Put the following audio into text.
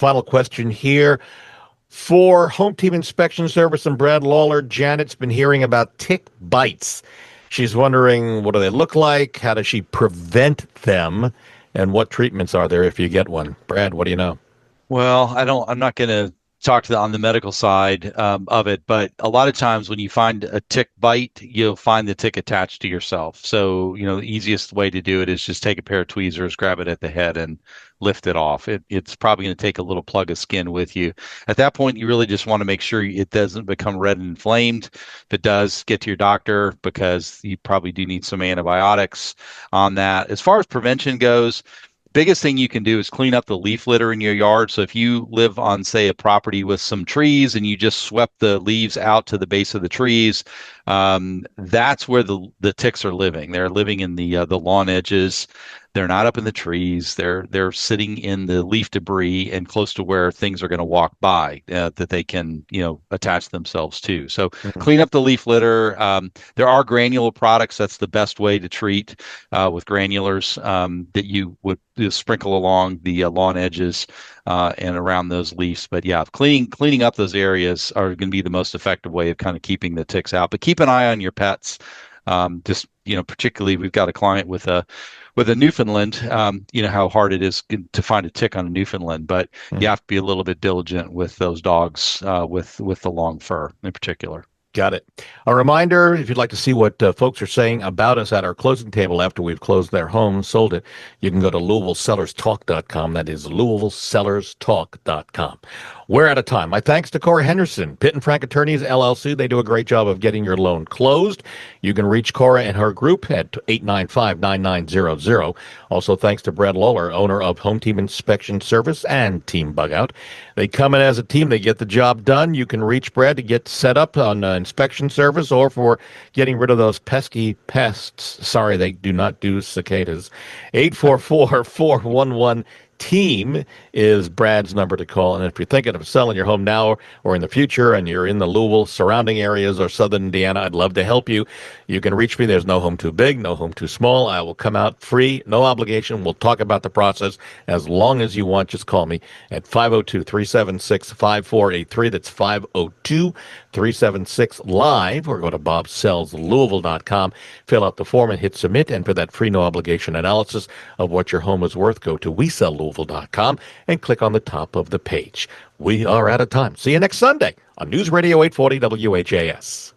Final question here. For Home Team Inspection Service and Brad Lawler, Janet's been hearing about tick bites. She's wondering, what do they look like? How does she prevent them? And what treatments are there if you get one? Brad, what do you know? Well, I'm not going to talk on the medical side of it, but a lot of times when you find a tick bite, you'll find the tick attached to yourself. So, the easiest way to do it is just take a pair of tweezers, grab it at the head, and lift it off. It's probably going to take a little plug of skin with you. At that point, you really just want to make sure it doesn't become red and inflamed. If it does, get to your doctor because you probably do need some antibiotics on that. As far as prevention goes, biggest thing you can do is clean up the leaf litter in your yard. So if you live on, say, a property with some trees and you just swept the leaves out to the base of the trees, that's where the ticks are living. They're living in the lawn edges. They're not up in the trees. They're sitting in the leaf debris and close to where things are going to walk by that they can attach themselves to. So Mhm. clean up the leaf litter. There are granular products. That's the best way to treat with granulars that you would sprinkle along the lawn edges and around those leaves. But yeah, cleaning up those areas are going to be the most effective way of kind of keeping the ticks out. But keep an eye on your pets. Just particularly, we've got a client with a Newfoundland. You know how hard it is to find a tick on a Newfoundland, but you Mhm. have to be a little bit diligent with those dogs with the long fur in particular. Got it. A reminder, if you'd like to see what folks are saying about us at our closing table after we've closed their home, sold it, you can go to LouisvilleSellersTalk.com. That is LouisvilleSellersTalk.com. We're out of time. My thanks to Cora Henderson, Bitten Frank Attorneys, LLC. They do a great job of getting your loan closed. You can reach Cora and her group at 895-9900. Also, thanks to Brad Lawler, owner of Home Team Inspection Service and Team Bugout. They come in as a team. They get the job done. You can reach Brad to get set up on inspection service or for getting rid of those pesky pests. Sorry, they do not do cicadas. 844-411 team is Brad's number to call. And if you're thinking of selling your home now or in the future and you're in the Louisville surrounding areas or southern Indiana, I'd love to help you. You can reach me. There's no home too big, no home too small. I will come out free, no obligation. We'll talk about the process as long as you want. Just call me at 502-376-5483. That's 502-376-LIVE, or go to bobsellslouisville.com, fill out the form and hit submit. And for that free no obligation analysis of what your home is worth, go to WeSellLouisville.com and click on the top of the page. We are out of time. See you next Sunday on News Radio 840 WHAS.